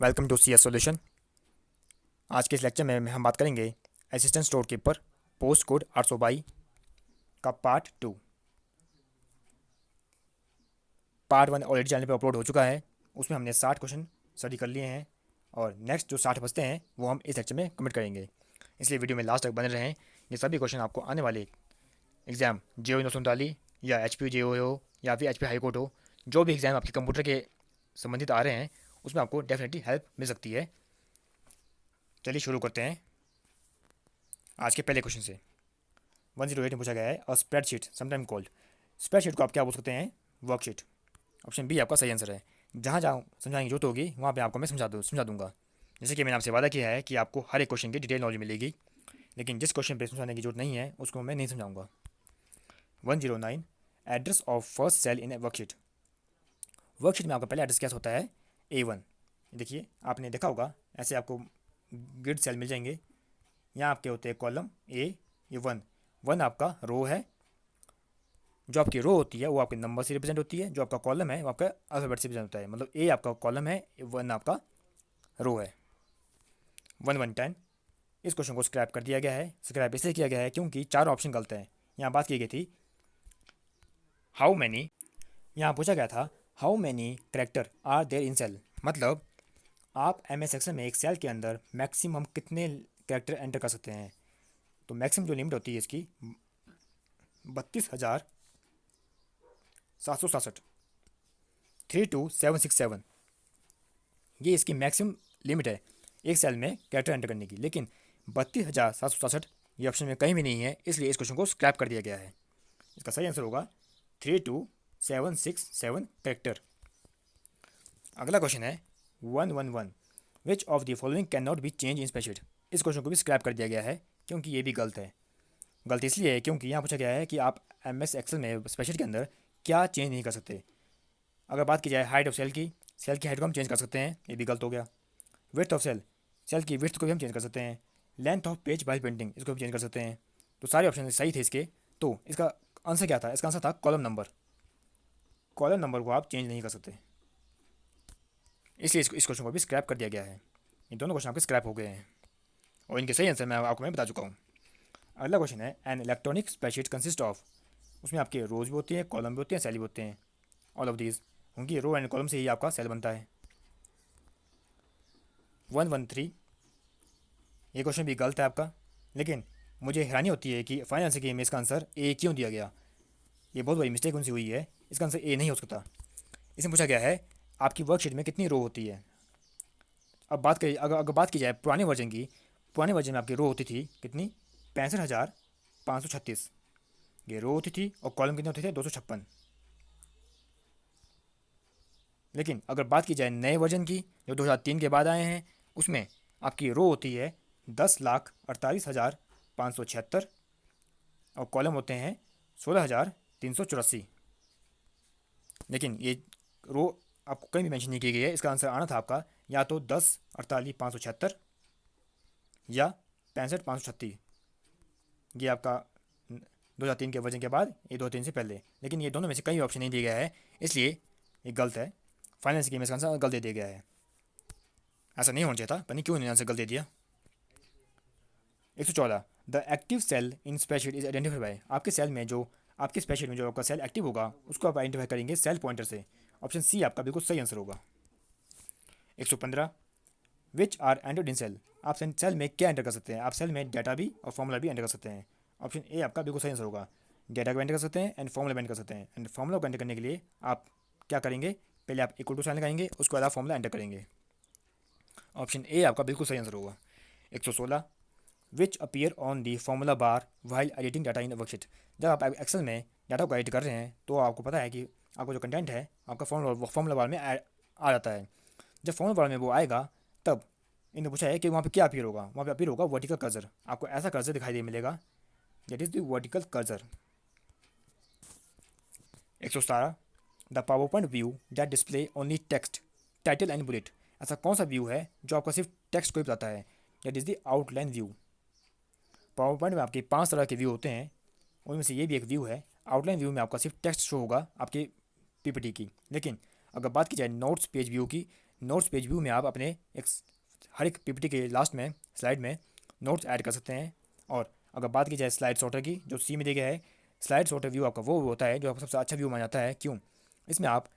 Welcome to C S solution. आज के इस लेक्चर में हम बात करेंगे assistant storekeeper post code 822 का पार्ट 2। पार्ट 1 ऑलरेडी चैनल पे अपलोड हो चुका है। उसमें हमने 60 क्वेश्चन स्टडी कर लिए हैं और नेक्स्ट जो 60 बचते हैं वो हम इस लेक्चर में कमेंट करेंगे। इसलिए वीडियो में लास्ट तक बने रहें। ये सभी क्वेश्चन आपको आने वाले एग्जाम JO 939 या HP JO हो या फिर HP हाई कोर्ट हो, जो भी एग्ज़ाम आपके कंप्यूटर के संबंधित आ रहे हैं उसमें आपको डेफिनेटली हेल्प मिल सकती है। चलिए शुरू करते हैं आज के पहले क्वेश्चन से। 108 में पूछा गया है a spreadsheet sometime called. Spreadsheet को आप क्या बोल सकते हैं? वर्कशीट। ऑप्शन बी आपका सही आंसर है। जहाँ जहाँ समझाने की जरूरत होगी वहाँ पे आपको मैं समझा दूंगा। जैसे कि मैंने आपसे वादा किया है कि आपको हर एक क्वेश्चन की डिटेल नॉलेज मिलेगी, लेकिन जिस क्वेश्चन पे समझाने की जरूरत नहीं है उसको मैं नहीं समझाऊंगा। 109 address of first cell in worksheet. Worksheet में आपका पहला एड्रेस क्या होता है? A1। देखिए आपने देखा होगा ऐसे आपको ग्रिड सेल मिल जाएंगे। यहाँ आपके होते हैं कॉलम ए, ये 1 आपका रो है। जो आपकी रो होती है वो आपके नंबर से रिप्रेजेंट होती है, जो आपका कॉलम है वो आपका अल्फ़ाबेट से रिप्रेजेंट होता है। मतलब ए आपका कॉलम है, 1 आपका रो है। 1110 इस क्वेश्चन को स्क्रैप कर दिया गया है। स्क्रैप इसलिए किया गया है क्योंकि 4 ऑप्शन गलत हैं। यहाँ बात की गई थी हाउ मैनी, यहाँ पूछा गया था how many character are there in cell. मतलब आप MS एक्सेल में एक सेल के अंदर मैक्सिमम कितने करेक्टर एंटर कर सकते हैं। तो मैक्सिमम जो लिमिट होती है इसकी 32,767 32767, ये इसकी मैक्सिमम लिमिट है एक सेल में कैरेक्टर एंटर करने की। लेकिन 32,767 ये ऑप्शन में कहीं भी नहीं है, इसलिए इस क्वेश्चन को स्क्रैप कर दिया गया है। इसका सही आंसर होगा 32767 कैरेक्टर। अगला क्वेश्चन है 111 विच of the following can not be change in spreadsheet. इस क्वेश्चन को भी स्क्रैप कर दिया गया है क्योंकि ये भी गलत है। गलत इसलिए है क्योंकि यहाँ पूछा गया है कि आप MS एक्सेल में स्प्रेडशीट के अंदर क्या चेंज नहीं कर सकते। अगर बात की जाए हाइट ऑफ सेल की हाइट को हम चेंज कर सकते हैं, ये भी गलत हो गया। विड्थ ऑफ सेल की विड्थ को भी हम चेंज कर सकते हैं। Length of page by painting इसको भी चेंज कर सकते हैं। तो सारे ऑप्शन सही थे इसके। तो इसका आंसर क्या था? इसका आंसर था कॉलम नंबर। कॉलम नंबर को आप चेंज नहीं कर सकते, इसलिए इस क्वेश्चन को भी स्क्रैप कर दिया गया है। ये दोनों क्वेश्चन आपके स्क्रैप हो गए हैं और इनके सही आंसर मैं बता चुका हूँ। अगला क्वेश्चन है an electronic spreadsheet consist of. उसमें आपके रोज भी होती हैं, कॉलम भी होते हैं, सेल भी होते हैं। ऑल ऑफ दीज, क्योंकि रो एंड कॉलम से ही आपका सेल बनता है। 113 ये क्वेश्चन भी गलत है आपका, लेकिन मुझे हैरानी होती है कि फाइनल आंसर के में इसका आंसर ए क्यों दिया गया। ये बहुत बड़ी मिस्टेक उनसे हुई है। इसका आंसर ए नहीं हो सकता। इसमें पूछा गया है आपकी वर्कशीट में कितनी रो होती है। अब बात करिए, अगर बात की जाए पुराने वर्जन की, पुराने वर्जन में आपकी रो होती थी कितनी? 65,536 ये रो होती थी और कॉलम कितने होते थे? 256। लेकिन अगर बात की जाए नए वर्जन की जो 2003 के बाद आए हैं, उसमें आपकी रो होती है 10,48,576 और कॉलम होते हैं 16,384। लेकिन ये रो आपको कहीं भी मेंशन नहीं की गई है। इसका आंसर आना था आपका या तो 10,48,576 या 65,536। ये आपका 2003 के वर्जन के बाद, ये 2003 से पहले। लेकिन ये दोनों में से कहीं ऑप्शन नहीं दिया गया है, इसलिए ये गलत है। फाइनेंस की में इसका आंसर गलत दे दिया गया है। ऐसा नहीं होना चाहिए था, पता नहीं क्यों इन्होंने आंसर गलत दे दिया। 114 the active cell in spreadsheet is identify by. आपके सेल में जो आपके स्प्रेडशीट में जो आपका सेल एक्टिव होगा उसको आप आइडेंटिफाई करेंगे सेल पॉइंटर से। ऑप्शन सी आपका बिल्कुल सही आंसर होगा। 115 which are entered in cell. आप सेल में क्या एंटर कर सकते हैं? आप सेल में डाटा भी और फॉर्मूला भी एंटर कर सकते हैं। ऑप्शन ए आपका बिल्कुल सही आंसर होगा। डाटा को एंटर कर सकते हैं एंड फॉर्मूला भी एंटर कर सकते हैं। एंड फॉर्मूला को एंटर करने के लिए आप क्या करेंगे? पहले आप इक्वल टू साइन लगाएंगे, उसके बाद आप फॉर्मूला एंटर करेंगे। ऑप्शन ए आपका बिल्कुल सही आंसर होगा। 116 which appear on the formula bar while editing data in worksheet. जब आप एक्सेल में डाटा को एडिट कर रहे हैं तो आपको पता है कि आपको जो कंटेंट है आपका फॉर्मूला बार में आ जाता है। जब फॉर्मूला बार में वो आएगा तब इन्होंने पूछा है कि वहाँ पे क्या अपीयर होगा। वहाँ पे अपीयर होगा वर्टिकल कर्सर। आपको ऐसा कर्सर दिखाई दे मिलेगा, that is the vertical cursor. 117 the power point view that display only text title and bullet. ऐसा कौन सा व्यू है जो आपका सिर्फ टेक्स्ट को ही बताता है? That is the outline view. Power point में आपके 5 तरह के व्यू होते हैं, उनमें से ये भी एक व्यू है। आउटलाइन व्यू में आपका सिर्फ टेक्स्ट शो होगा आपके PPT की। लेकिन अगर बात की जाए नोट्स पेज व्यू की, नोट्स पेज व्यू में आप अपने हर एक पीपीटी के लास्ट में स्लाइड में नोट्स ऐड कर सकते हैं। और अगर बात की जाए स्लाइड सॉर्टर की, जो सी में दिया गया है, स्लाइड सॉर्टर व्यू आपका वो होता है जो आपको सबसे अच्छा व्यू माना जाता है। क्यों? इसमें आप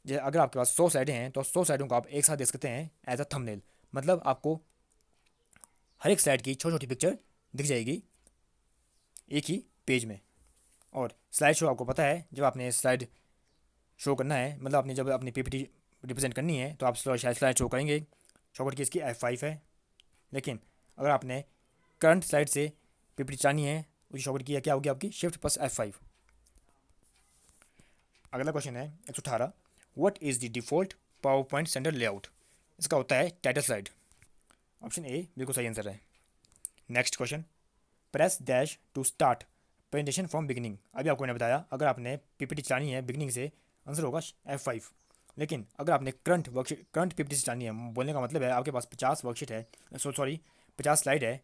अगर आपके पास 100 स्लाइडें हैं तो 100 स्लाइडों को आप एक साथ देख सकते हैं एज अ थंबनेल। मतलब आपको हर एक स्लाइड की छोटी छोटी पिक्चर दिख जाएगी एक ही पेज में। और स्लाइड शो आपको पता है, जब आपने स्लाइड शो करना है, मतलब आपने जब अपनी पीपीटी रिप्रेजेंट करनी है तो आप शायद स्लाइड शो करेंगे। शॉर्टकट की इसकी F5 है। लेकिन अगर आपने करंट स्लाइड से पीपीटी चलानी है, उसकी शॉर्टकट की क्या होगी आपकी? Shift+F5। अगला क्वेश्चन है 118, what is the default power point standard layout? इसका होता है टाइटल स्लाइड। ऑप्शन ए बिल्कुल सही आंसर है। Next question, press dash to start presentation from beginning. अभी आपको मैंने बताया अगर आपने पीपीटी चलानी है बिगिनिंग से, आंसर होगा F5। लेकिन अगर आपने करंट पीपीटी से चलानी है, बोलने का मतलब है आपके पास 50 वर्कशीट है, सॉरी 50 स्लाइड है,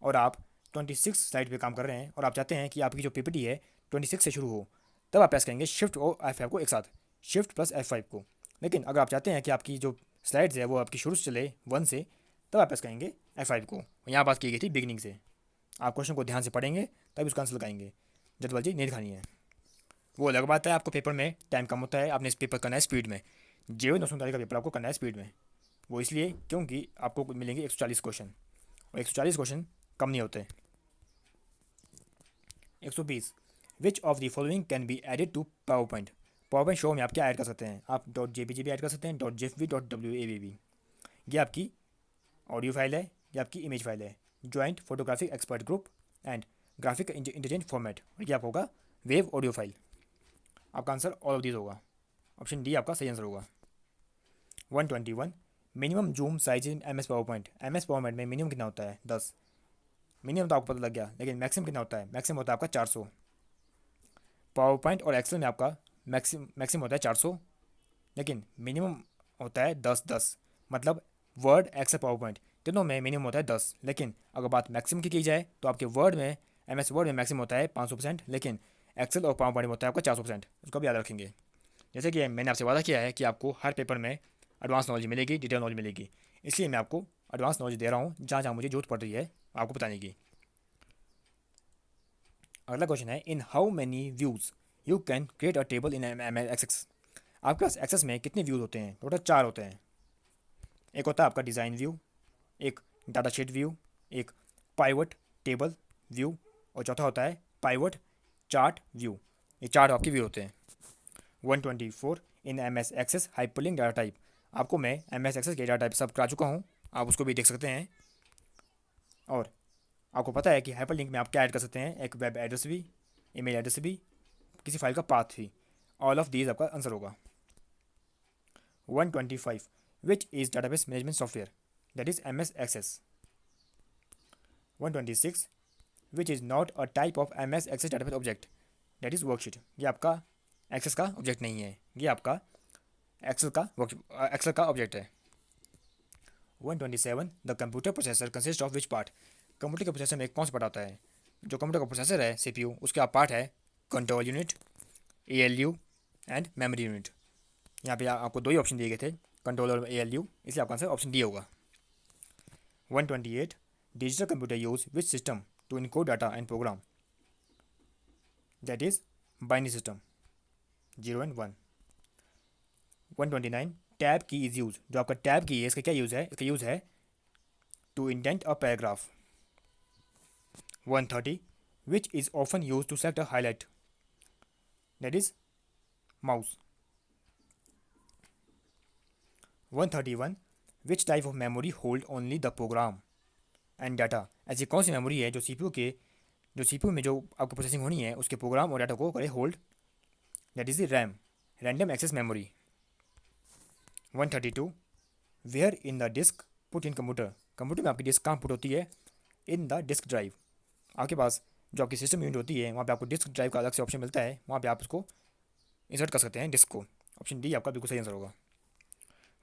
और आप 26 स्लाइड पे काम कर रहे हैं, और आप चाहते हैं कि आपकी जो पीपीटी है 26 से शुरू हो, तब आप प्रेस करेंगे शिफ्ट और F5 को एक साथ, Shift+F5 को। लेकिन अगर आप चाहते हैं कि आपकी जो स्लाइड्स है वो आपकी शुरू से चले 1 से, तब आप प्रेस करेंगे F5 को। यहाँ बात की गई थी बिगिनिंग से। आप क्वेश्चन को ध्यान से पढ़ेंगे तभी उसका आंसर लगाएंगे, जल्दबाजी नहीं दिखानी है। वो अलग बात है, आपको पेपर में टाइम कम होता है, आपने इस पेपर करना है स्पीड में। जीवन 239 का पेपर आपको करना है स्पीड में। वो इसलिए क्योंकि आपको मिलेंगे 140 क्वेश्चन, और 140 क्वेश्चन कम नहीं होते। 120, which of the following can be added to PowerPoint? PowerPoint show में आप क्या ऐड कर सकते हैं? आप .jpg भी ऐड कर सकते हैं, .jfv, .wav भी। ये आपकी ऑडियो फाइल है, ये आपकी इमेज फाइल है, joint photographic expert group and graphic intelligent format, और ये आपका होगा वेव ऑडियो फाइल। आपका आंसर ऑल ऑफ दीज होगा। ऑप्शन डी आपका सही आंसर होगा। 121, minimum zoom size in MS power point. MS power point में मिनिमम कितना होता है? 10। मिनिमम तो आपको पता लग गया, लेकिन मैक्सिमम कितना होता है? मैक्सिमम होता है आपका 400। पावर पॉइंट और एक्सेल में आपका मैक्सिमम होता है 400, लेकिन मिनिमम होता है 10-10। मतलब वर्ड, एक्सेल, पावर पॉइंट तीनों में मिनिमम होता है 10। लेकिन अगर बात मैक्सिमम की जाए तो आपके वर्ड में, MS वर्ड में मैक्सिमम होता है 500%, लेकिन एक्सेल और पावर पॉइंट में होता है आपका 400%। उसको भी याद रखेंगे। जैसे कि मैंने आपसे वादा किया है कि आपको हर पेपर में एडवांस नॉलेज मिलेगी, डिटेल नॉलेज मिलेगी, इसलिए मैं आपको एडवांस नॉलेज दे रहा हूँ जहाँ जहाँ मुझे जरूरत पड़ रही है आपको बताने की। अगला क्वेश्चन है, in how many views you can create a table in MS Access? आपके पास एक्सेस में कितने व्यूज़ होते हैं? टोटल 4 होते हैं। एक होता है आपका डिज़ाइन व्यू, एक डाटा शीट व्यू, एक पाइवट टेबल व्यू, और चौथा होता है पाइवट चार्ट व्यू। ये 4 आपके व्यू होते हैं। 124, in MS Access hyperlink data type. आपको मैं MS एक्सेस के डाटा टाइप सब करा चुका हूँ, आप उसको भी देख सकते हैं। और आपको पता है कि हाइपरलिंक में आप क्या ऐड कर सकते हैं? एक वेब एड्रेस भी, ईमेल एड्रेस भी, किसी फाइल का पाथ भी। ऑल ऑफ दीज आपका आंसर होगा। 125, which is database management software? That is MS Access. 126, which is not a type of MS Access database object? That is worksheet. ये आपका access का object नहीं है, ये आपका एक्सेल का ऑब्जेक्ट है। 127, the computer processor consist of which part? Computer के प्रोसेसर में कौन सा पार्ट आता है? जो कंप्यूटर का प्रोसेसर है CPU, उसके आप पार्ट है control unit, ALU and memory unit. यहाँ पे आपको दो ही ऑप्शन दिए गए थे, कंट्रोल और ALU, इसलिए आपका आंसर ऑप्शन डी होगा। 128, digital computer use which system to encode data and program? That is binary system, 0 and 1। 129, tab key is use. जो आपका टैब की है, इसका क्या यूज़ है? इसका यूज़ है to indent a paragraph. 130, which is often use to select a highlight? That is mouse. 131, which type of memory hold only the program and data? ऐसी कौन सी मेमोरी है जो CPU में जो आपको प्रोसेसिंग होनी है उसके प्रोग्राम और डाटा को करे hold? That is the RAM, random access memory. 132, where in the disk put in computer? Computer में आपकी डिस्क कहाँ पुट होती है? In the disk drive. आपके पास जो आपकी सिस्टम यूनिट होती है वहाँ पे आपको डिस्क ड्राइव का अलग से ऑप्शन मिलता है, वहाँ पे आप उसको इंसर्ट कर सकते हैं डिस्क को। ऑप्शन डी आपका बिल्कुल सही आंसर होगा।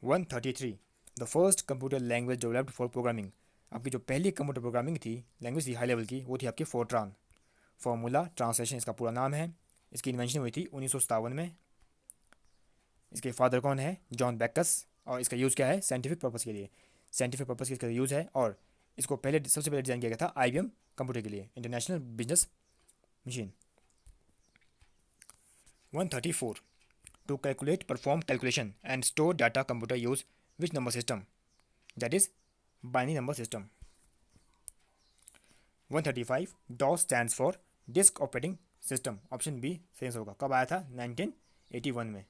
133, the first computer language developed for programming? आपकी जो पहली कंप्यूटर प्रोग्रामिंग थी, लैंग्वेज थी हाई लेवल की, वो थी आपकी फोर्ट्रान। फॉर्मूला ट्रांसलेशन इसका पूरा नाम है। इसकी इन्वेंशन हुई थी 1957 में। इसके फादर कौन है? John Bacchus. और इसका यूज़ क्या है, साइंटिफिक पर्पज़ के लिए। साइंटिफिक पर्पज़ के इसका यूज़ है और इसको पहले सबसे पहले डिज़ाइन किया गया था IBM कंप्यूटर के लिए, international business machine. 134 to calculate perform calculation and store data computer use which number system, that is binary number system. 135 DOS stands for disk operating system, option B सही answer होगा। कब आया था, 1981 में।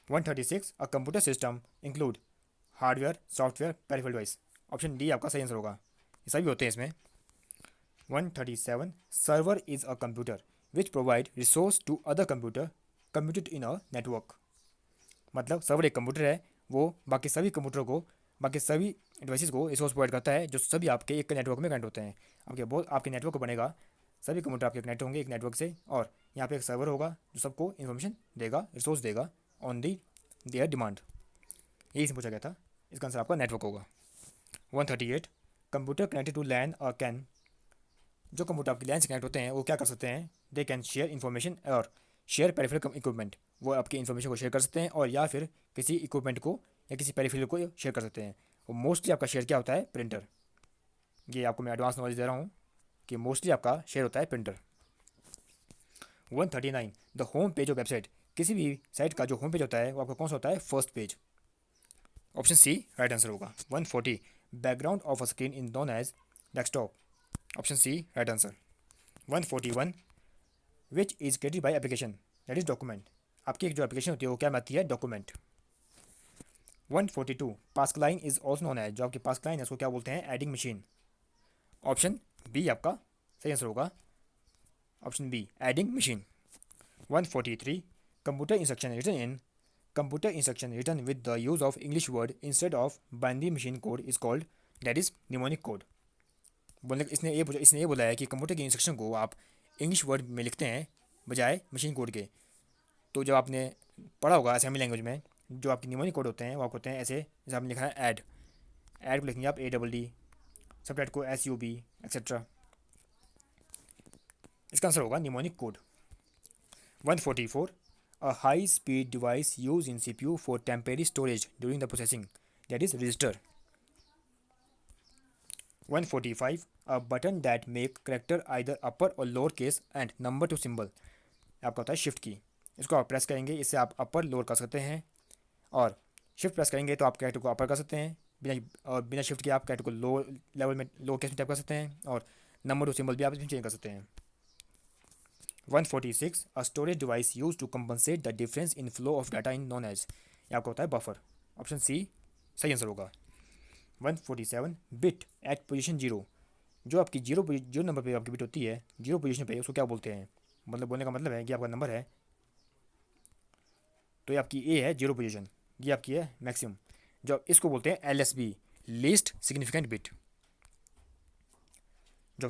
136 a computer system include hardware software peripheral device, option D आपका सही answer होगा, ये सभी होते हैं इसमें। 137 server is a computer which provide resource to other computer commuted in a network, मतलब सर्वर एक कंप्यूटर है, वो बाकी सभी कंप्यूटर को, बाकी सभी डिवाइसेस को रिसोर्स प्रोवाइड करता है जो सभी आपके एक नेटवर्क में कनेक्ट होते हैं। आपके नेटवर्क को बनेगा, सभी कंप्यूटर आपके कनेक्ट होंगे एक नेटवर्क से, और यहाँ पे एक सर्वर होगा जो सबको इन्फॉर्मेशन देगा, रिसोर्स देगा ऑन दी देयर डिमांड। यही से पूछा गया था, इसका आंसर आपका नेटवर्क होगा। 138 कंप्यूटर कनेक्टेड टू लैन और कैन, जो कंप्यूटर आपकी लैन से कनेक्ट होते हैं वो क्या कर सकते हैं, दे कैन शेयर इन्फॉर्मेशन और शेयर पेरिफेरल इक्विपमेंट, वो आपकी इन्फॉर्मेशन को शेयर कर सकते हैं और या फिर किसी इक्विपमेंट को या किसी पेरिफेरल को शेयर कर सकते हैं। वो मोस्टली आपका शेयर क्या होता है, प्रिंटर। ये आपको मैं एडवांस नॉलेज दे रहा हूँ कि मोस्टली आपका शेयर होता है printer. 139 the home page of website, किसी भी साइट का जो होम पेज होता है वो आपका कौन सा होता है, first page, option C right answer होगा। 140 background of a screen in known as desktop, option C right answer. 141 which is created by application, that is document, आपकी एक जो एप्लीकेशन होती है वो क्या आती है, डॉक्यूमेंट। 142 पास्क line is also known as, जो आपकी पास्क लाइन है उसको क्या बोलते हैं, एडिंग मशीन, ऑप्शन बी आपका सही आंसर होगा, option B adding machine. 143 computer instruction written in, computer instruction written with the use of English word instead of binary machine code is called, that is mnemonic code. बोलने इसने ये बोला है कि computer की इंस्ट्रक्शन को आप इंग्लिश वर्ड में लिखते हैं बजाय मशीन कोड के। तो जब आपने पढ़ा होगा असेंबली लैंग्वेज में, जो आपके निमोनिक कोड होते हैं वो आपको होते हैं ऐसे, जैसे आपने लिखा है ऐड, ऐड को लिखेंगे आप ADD, सब को SUB एक्सेट्रा, इसका आंसर होगा mnemonic code. 144 a high speed device used in CPU for temporary storage during the processing, that is register। 145 a button that make character either upper or lower case and number to symbol, आपका होता है shift की, इसको आप press करेंगे, इससे आप upper lower कर सकते हैं, और शिफ्ट प्रेस करेंगे तो आप कैरेक्टर को अपर कर सकते हैं, बिना शिफ्ट के आप कैरेक्टर को लो लेवल में, लो केस में टाइप कर सकते हैं, और नंबर टू सिंबल भी आप इसमें चेंज कर सकते हैं। 146 a storage device use to compensate the difference in flow of data in known as, ये आपका होता है बफर, ऑप्शन सी सही आंसर होगा। 147 बिट एट पोजीशन जीरो, जो आपकी जीरो नंबर पे आपकी बिट होती है, जीरो पोजीशन पे उसको क्या बोलते हैं, मतलब बोलने का मतलब है कि आपका नंबर है तो ये आपकी ए है जीरो पोजीशन, ये आपकी है मैक्सिमम, जो इसको बोलते हैं LSB, लीस्ट सिग्निफिकेंट बिट, जो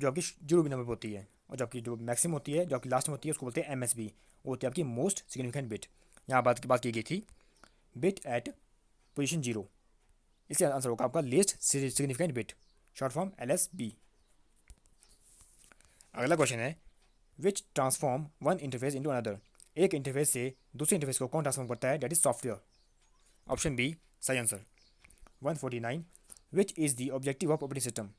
आपकी जीरो भी नंबर पर होती है, और जो आपकी जो मैक्सिमम होती है, जो आपकी लास्ट में होती है उसको बोलते हैं MSB, वो होती है आपकी मोस्ट सिग्निफिकेंट बिट। यहाँ बात की गई थी बिट एट पोजीशन जीरो, इसका आंसर होगा आपका least significant bit, short form LSB। अगला क्वेश्चन है which transform one interface into another, एक इंटरफेस से दूसरे इंटरफेस को कौन ट्रांसफॉर्म करता है, that is software, option B सही answer. 149 which is the objective of operating system,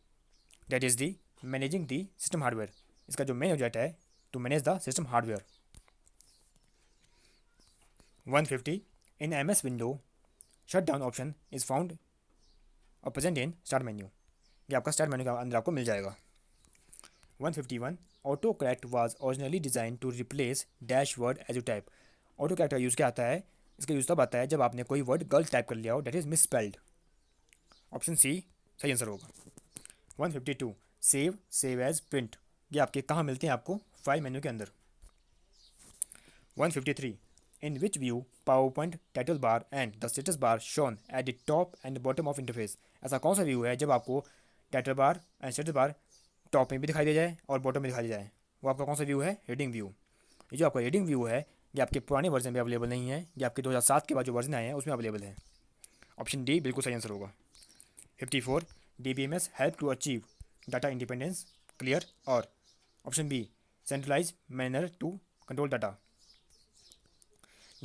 that is the managing the system hardware, इसका जो मेन ऑब्जेक्ट है to manage the system hardware. 150 in MS window shut down option is found और present in start menu, ये आपका start menu के अंदर आपको मिल जाएगा। 151 autocorrect was originally design to replace dash word as you type, autocorrect का use क्या आता है, इसका यूज़ तब आता है जब आपने कोई वर्ड गलत टाइप कर लिया हो, date is misspelled, option C सही आंसर होगा। 152 सेव एज प्रिंट, ये आपके कहाँ मिलते हैं, आपको फाइल मेन्यू के अंदर। 153 in which view PowerPoint title bar and the status bar shown at the top and bottom of interface, ऐसा कौन सा व्यू है जब आपको title bar and status bar top में भी दिखाई दे जाए और बॉटम में दिखाई दे जाए, वो आपका कौन सा व्यू है, रीडिंग व्यू। ये जो आपका रीडिंग व्यू है ये आपके पुराने वर्जन में अवेलेबल नहीं है, ये आपके 2007 के बाद जो वर्जन आए हैं उसमें अवेलेबल है, ऑप्शन डी बिल्कुल सही आंसर होगा। 54 DBMS help to achieve data independence clear, और option B centralize manner to control data.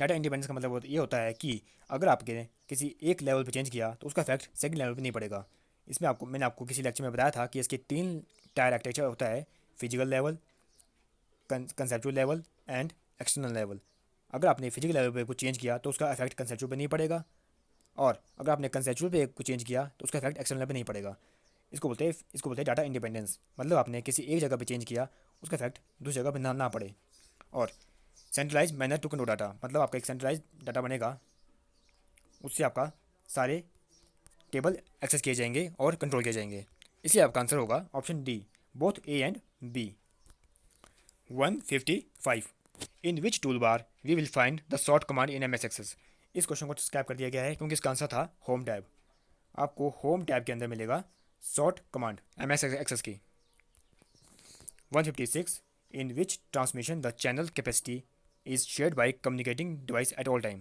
Data independence का मतलब ये होता है कि अगर आपने किसी एक लेवल पे चेंज किया तो उसका इफेक्ट सेकंड लेवल पे नहीं पड़ेगा। इसमें मैंने आपको किसी लेक्चर में बताया था कि इसके 3 टायर आर्किटेक्चर होता है: physical level, conceptual level and external level. अगर आपने फिजिकल लेवल पे कुछ चेंज किया तो उसका इफेक्ट कंसेप्चुअल पे नहीं पड़ेगा, और अगर आपने कंसेप्चुअल पे कुछ चेंज किया तो उसका इफेक्ट एक्सटर्नल पे नहीं पड़ेगा। इसको बोलते हैं डाटा इंडिपेंडेंस। मतलब आपने किसी एक जगह पे चेंज किया, उसका इफेक्ट दूसरी जगह पे ना पड़े। और centralize manner to control data, मतलब आपका एक सेंट्रलाइज डाटा बनेगा, उससे आपका सारे टेबल एक्सेस किए जाएंगे और कंट्रोल किए जाएंगे। इसलिए आपका आंसर होगा option D, both A and B. 155, in which tool bar we will find the short command in MS Access. इस क्वेश्चन को स्क्रैप कर दिया गया है क्योंकि इसका आंसर था होम टैब। आपको होम टैब के अंदर मिलेगा शॉर्ट कमांड MS एक्सेस की। 156, in which transmission the channel capacity is shared by communicating device at all time,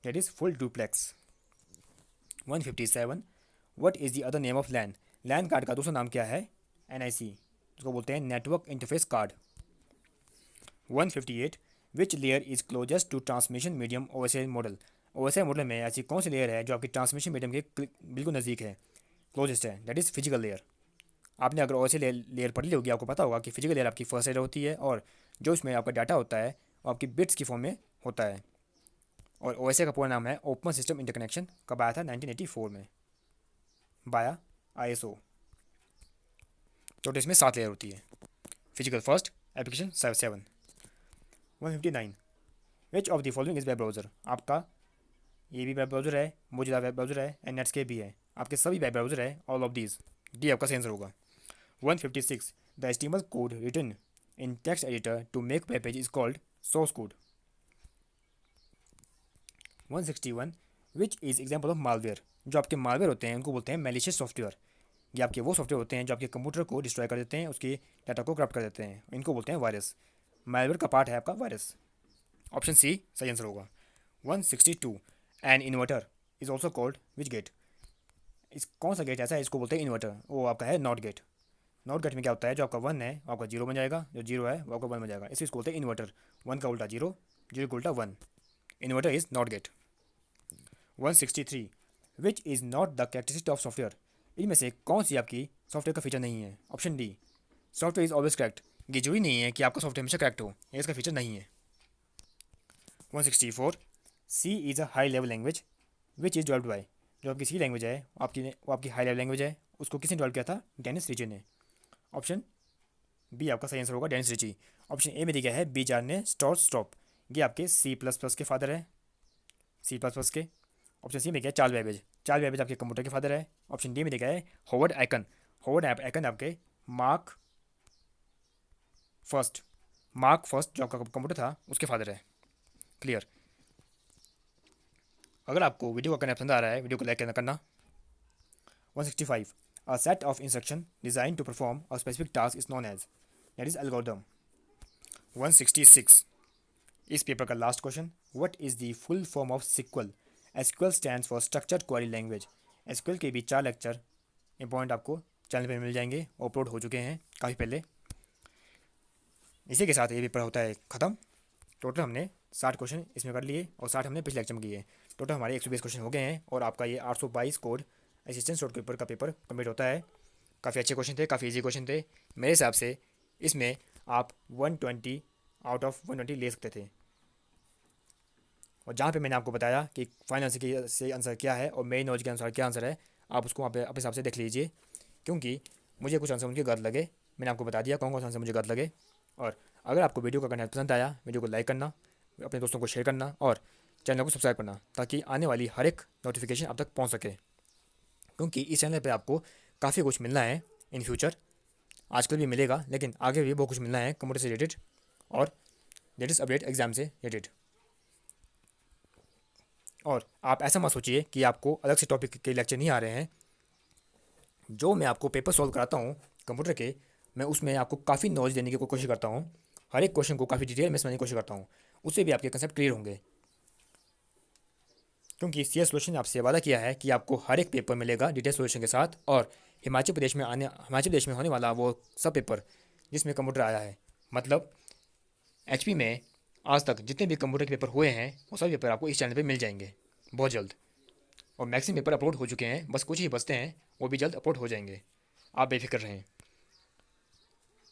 that is full duplex. 157, what is the other name of LAN. LAN card का दूसरा नाम क्या है? NIC, जिसको बोलते हैं network interface card. 158, which layer is closest to transmission medium OSI model. OSI model में ऐसी कौन सी लेयर है जो आपकी ट्रांसमिशन मीडियम के बिल्कुल नज़दीक है, क्लोजेस्ट है? That is physical layer. आपने अगर OSI लेयर पढ़ ली होगी, आपको पता होगा कि फिजिकल लेयर आपकी फर्स्ट लेयर होती है, और जो इसमें आपका डाटा होता है वो आपकी बिट्स की फॉर्म में होता है। और OSI का पूरा नाम है ओपन सिस्टम इंटरकनेक्शन। कब आया था? 1984 में, बाया ISO। टोटल इसमें 7 लेयर होती है। Physical first, application 7। 159, which of the following is web browser. आपका ये भी वेब ब्राउज़र है, मोजिला वेब ब्राउज़र है, एंड नेटस्केप भी है। आपके सभी वेब ब्राउज़र है, ऑल ऑफ दीज। डी आपका सही आंसर होगा। 156, the HTML code written in text editor to make web page is called source code. 161, which is example of malware. जो आपके मालवेयर होते हैं उनको बोलते हैं मैलिशियस सॉफ्टवेयर। ये आपके वो सॉफ्टवेयर होते हैं जो आपके कंप्यूटर को डिस्ट्रॉय कर देते हैं, उसके डाटा को करप्ट कर देते हैं, इनको बोलते हैं वायरस। मालवेयर का पार्ट है आपका वायरस। ऑप्शन सी सही आंसर होगा। 162, an inverter is also called which gate. इस कौन सा गेट ऐसा है इसको बोलते हैं इन्वर्टर? वो आपका है नॉट गेट। नॉट गेट में क्या होता है, जो आपका 1 है वो आपका 0 बन जाएगा, जो 0 है वो आपका 1 बन जाएगा, इसको बोलते हैं इन्वर्टर। 1 का उल्टा 0, 0 का उल्टा 1। Inverter is not gate. 163, which is not the characteristic of software. इनमें से कौन सी आपकी सॉफ्टवेयर का फीचर नहीं है? Option D, software is always correct. ये जरूरी नहीं है कि आपका सॉफ्टवेयर हमेशा करेक्ट हो, ये इसका फीचर नहीं है। 164, C is a high level language which is developed by. जो आपकी सी लैंग्वेज है वो आपकी हाई लेवल लैंग्वेज है, उसको किसने डेवलप किया था? डेनिस रिची ने। ऑप्शन बी आपका सही आंसर होगा, डेनिस रिची। ऑप्शन ए में दिया गया है B4 ने स्टॉप स्टॉप। ये आपके C++ के फादर है, C++ के। ऑप्शन सी में क्या है? Charles Babbage. चार्ल्स बेबेज आपके कंप्यूटर के फादर है। ऑप्शन डी में देखा है होवर्ड आइकन। होवर्ड आइकन आपके मार्क फर्स्ट जो आपका कंप्यूटर था उसके फादर है। क्लियर? अगर आपको वीडियो का करना पसंद आ रहा है, वीडियो को लाइक करना। 165, a set of instruction design to perform a specific task is known as, that is algorithm. 166, इस पेपर का last question, what is the full form of SQL। SQL stands for structured query language. SQL के भी 4 lecture important आपको channel पे मिल जाएंगे, upload हो चुके हैं काफ़ी पहले। इसी के साथ ये पेपर होता है ख़त्म। टोटल हमने 60 क्वेश्चन इसमें कर लिए और 60 हमने पिछले लेक्चर में किए। टोटल हमारे 120 क्वेश्चन हो गए हैं और आपका ये 822 कोड असिस्टेंट शॉर्ट पेपर का पेपर कंप्लीट होता है। काफ़ी अच्छे क्वेश्चन थे, काफ़ी इजी क्वेश्चन थे। मेरे हिसाब से इसमें आप 120 आउट ऑफ 120 ले सकते थे। और जहाँ पे मैंने आपको बताया कि फाइनल से आंसर क्या है और मेरी नॉलेज के अनुसार क्या आंसर है, आप उसको वहाँ पे अपने हिसाब से देख लीजिए, क्योंकि मुझे कुछ आंसर उनके गलत लगे। मैंने आपको बता दिया कौन कौन सा आंसर मुझे गलत लगे। और अगर आपको वीडियो का कंटेंट पसंद आया, वीडियो को लाइक करना, अपने दोस्तों को शेयर करना और चैनल को सब्सक्राइब करना, ताकि आने वाली हर एक नोटिफिकेशन आप तक पहुँच सके, क्योंकि इस चैनल पर आपको काफ़ी कुछ मिलना है इन फ्यूचर। आजकल भी मिलेगा, लेकिन आगे भी बहुत कुछ मिलना है कंप्यूटर से रिलेटेड और लेटेस्ट अपडेट एग्जाम से रिलेटेड। और आप ऐसा मत सोचिए कि आपको अलग से टॉपिक के लेक्चर नहीं आ रहे हैं। जो मैं आपको पेपर सॉल्व कराता हूँ कंप्यूटर के, मैं उसमें आपको काफ़ी नॉलेज देने की कोशिश करता हूँ। हर एक क्वेश्चन को काफ़ी डिटेल में समझने की कोशिश करता हूँ, उससे भी आपके कंसेप्ट क्लियर होंगे। क्योंकि CS सोल्यूशन आपसे वादा किया है कि आपको हर एक पेपर मिलेगा डिटेल सोल्यूशन के साथ, और हिमाचल प्रदेश में होने वाला वो सब पेपर जिसमें कंप्यूटर आया है, मतलब HP में आज तक जितने भी कंप्यूटर के पेपर हुए हैं वो सभी पेपर आपको इस चैनल पे मिल जाएंगे बहुत जल्द। और मैक्सिमम पेपर अपलोड हो चुके हैं, बस कुछ ही बचते हैं, वो भी जल्द अपलोड हो जाएंगे, आप बेफिक्र रहें।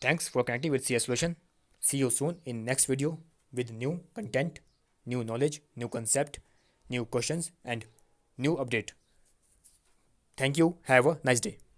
Thanks for connecting with CS Solution. See you soon in next video with new content, new knowledge, new concept, new questions and new update. Thank you. Have a nice day.